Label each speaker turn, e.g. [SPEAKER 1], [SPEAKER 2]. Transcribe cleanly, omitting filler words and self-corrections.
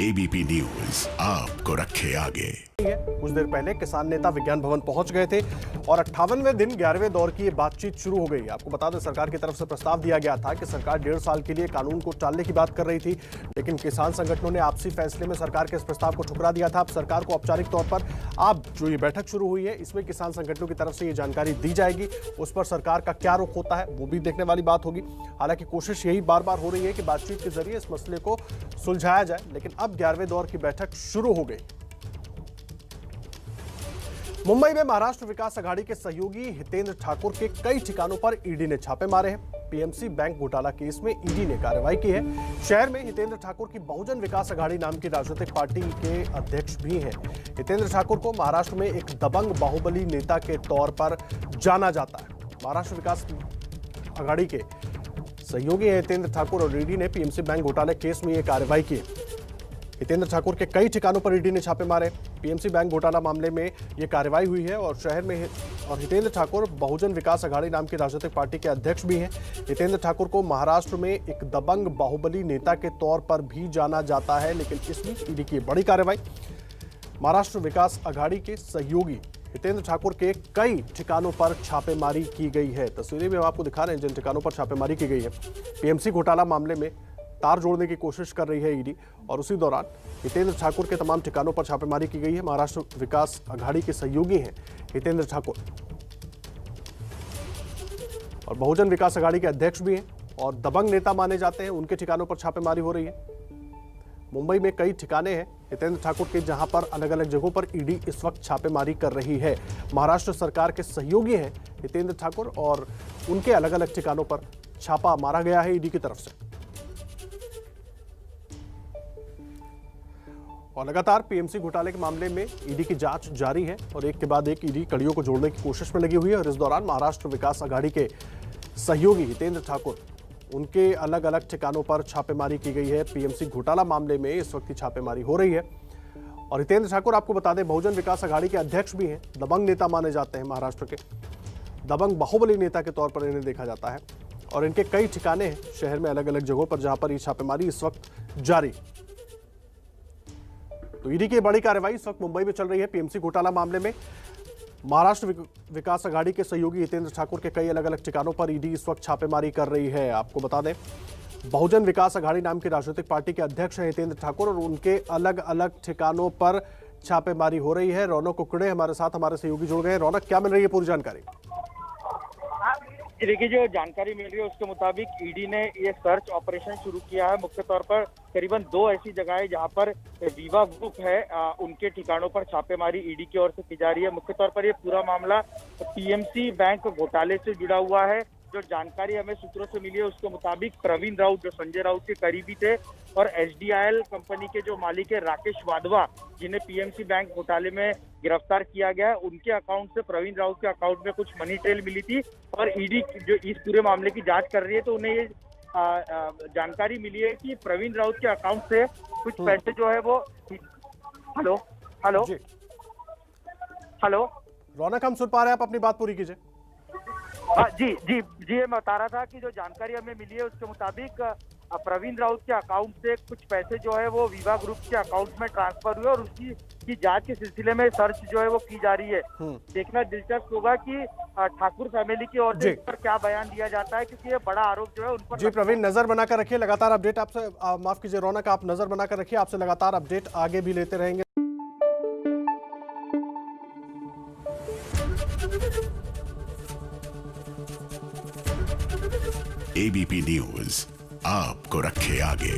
[SPEAKER 1] ABP news आपको रखे आगे।
[SPEAKER 2] कुछ देर पहले किसान नेता विज्ञान भवन पहुंच गए थे और 58वें दिन 11वें दौर की ये बातचीत शुरू हो गई। आपको बता दें, सरकार की तरफ से प्रस्ताव दिया गया था कि सरकार 1.5 साल के लिए कानून को टालने की बात कर रही थी, लेकिन किसान संगठनों ने आपसी फैसले में सरकार के इस प्रस्ताव को ठुकरा दिया था। अब सरकार को औपचारिक तौर पर अब जो ये बैठक शुरू हुई है, इसमें किसान संगठनों की तरफ से ये जानकारी दी जाएगी। उस पर सरकार का क्या रुख होता है वो भी देखने वाली बात होगी। हालांकि कोशिश यही बार बार हो रही है कि बातचीत के जरिए इस मसले को सुलझाया जाए, लेकिन अब 11वें दौर की बैठक शुरू हो गई। मुंबई में महाराष्ट्र विकास अघाड़ी के सहयोगी हितेंद्र ठाकुर के कई ठिकानों पर ईडी ने छापे मारे हैं। पीएमसी बैंक घोटाला केस में ईडी ने कार्रवाई की है। शहर में हितेंद्र ठाकुर की बहुजन विकास अघाड़ी नाम की राजनीतिक पार्टी के अध्यक्ष भी हैं। हितेंद्र ठाकुर को महाराष्ट्र में एक दबंग बाहुबली नेता के तौर पर जाना जाता है। महाराष्ट्र विकास अघाड़ी के सहयोगी हैं हितेंद्र ठाकुर और ईडी ने पीएमसी बैंक घोटाले केस में यह कार्रवाई की है। हितेंद्र ठाकुर के कई ठिकानों पर ईडी ने छापे मारे। पीएमसी बैंक घोटाला मामले में यह कार्रवाई हुई है और शहर में और हितेंद्र ठाकुर बहुजन विकास अघाड़ी नाम की राजनीतिक पार्टी के अध्यक्ष भी हैं। हितेंद्र ठाकुर को महाराष्ट्र में एक दबंग बाहुबली नेता के तौर पर भी जाना जाता है, लेकिन इस बीच ईडी की बड़ी कार्रवाई। महाराष्ट्र विकास अघाड़ी के सहयोगी हितेंद्र ठाकुर के कई ठिकानों पर छापेमारी की गई है। तस्वीरें भी हम आपको दिखा रहे हैं जिन ठिकानों पर छापेमारी की गई है। पीएमसी घोटाला मामले में तार जोड़ने की कोशिश कर रही है ईडी और उसी दौरान हितेंद्र ठाकुर के तमाम ठिकानों पर छापेमारी की गई है। महाराष्ट्र विकास अघाड़ी के सहयोगी हैं हितेंद्र ठाकुर और बहुजन विकास अघाड़ी के अध्यक्ष भी हैं और दबंग नेता माने जाते हैं। उनके ठिकानों पर छापेमारी हो रही है। मुंबई में कई ठिकाने हैं हितेंद्र ठाकुर के, जहां पर अलग अलग जगहों पर ईडी इस वक्त छापेमारी कर रही है। महाराष्ट्र सरकार के सहयोगी हैं हितेंद्र ठाकुर और उनके अलग अलग ठिकानों पर छापा मारा गया है ईडी की तरफ से। और लगातार पीएमसी घोटाले के मामले में ईडी की जांच जारी है और एक के बाद एक ईडी कड़ियों को जोड़ने की कोशिश में लगी हुई है। और इस दौरान महाराष्ट्र विकास अघाड़ी के सहयोगी हितेंद्र ठाकुर, उनके अलग अलग ठिकानों पर छापेमारी की गई है। पीएमसी घोटाला मामले में इस वक्त छापेमारी हो रही है। और हितेंद्र ठाकुर, आपको बता दें, बहुजन विकास अघाड़ी के अध्यक्ष भी हैं। दबंग नेता माने जाते हैं। महाराष्ट्र के दबंग बाहुबली नेता के तौर पर इन्हें देखा जाता है और इनके कई ठिकाने हैं शहर में अलग अलग जगहों पर, जहां पर ये छापेमारी इस वक्त जारी। तो ईडी की बड़ी कार्रवाई इस वक्त मुंबई में चल रही है। पीएमसी घोटाला मामले में महाराष्ट्र विकास अघाड़ी के सहयोगी हितेंद्र ठाकुर के कई अलग अलग ठिकानों पर ईडी इस वक्त छापेमारी कर रही है। आपको बता दें, बहुजन विकास अघाड़ी नाम की राजनीतिक पार्टी के अध्यक्ष हैं हितेंद्र ठाकुर और उनके अलग अलग ठिकानों पर छापेमारी हो रही है। रौनक कुकड़े हमारे साथ, हमारे सहयोगी जुड़ गए। रौनक, क्या मिल रही है पूरी जानकारी?
[SPEAKER 3] देखिए, जो जानकारी मिल रही है उसके मुताबिक ईडी ने ये सर्च ऑपरेशन शुरू किया है। मुख्य तौर पर करीबन 2 ऐसी जगह है जहां पर वीवा ग्रुप है, उनके ठिकानों पर छापेमारी ईडी की ओर से की जा रही है। मुख्य तौर पर ये पूरा मामला पीएमसी बैंक घोटाले से जुड़ा हुआ है। जो जानकारी हमें सूत्रों से मिली है उसके मुताबिक प्रवीण राउत, जो संजय राउत के करीबी थे, और एचडीआईएल कंपनी के जो मालिक है राकेश वाधवा, जिन्हें पीएमसी बैंक घोटाले में गिरफ्तार किया गया है, उनके अकाउंट से प्रवीण राउत के अकाउंट में कुछ मनी ट्रेल मिली थी और ईडी जो इस पूरे मामले की जांच कर रही है, तो उन्हें ये जानकारी मिली है कि प्रवीण राउत के अकाउंट से कुछ पैसे जो है वो हेलो हेलो हेलो
[SPEAKER 2] रौनक, हम सुन पा रहे हैं, आप अपनी बात पूरी कीजिए।
[SPEAKER 3] जी जी जी, मैं बता रहा था कि जो जानकारी हमें मिली है उसके मुताबिक प्रवीण राउत के अकाउंट से कुछ पैसे जो है वो वीवा ग्रुप के अकाउंट में ट्रांसफर हुए और उसकी जांच के सिलसिले में सर्च जो है वो की जा रही है। देखना दिलचस्प होगा कि ठाकुर फैमिली की ओर से इस पर क्या बयान दिया जाता है, क्योंकि ये बड़ा आरोप जो है उन पर।
[SPEAKER 2] जी प्रवीण, नजर बनाकर रखिए, लगातार अपडेट आपसे, माफ कीजिए रौनक, आप नजर बनाकर रखिए, आपसे लगातार अपडेट आगे भी लेते रहेंगे।
[SPEAKER 1] एबीपी न्यूज आपको रखे आगे।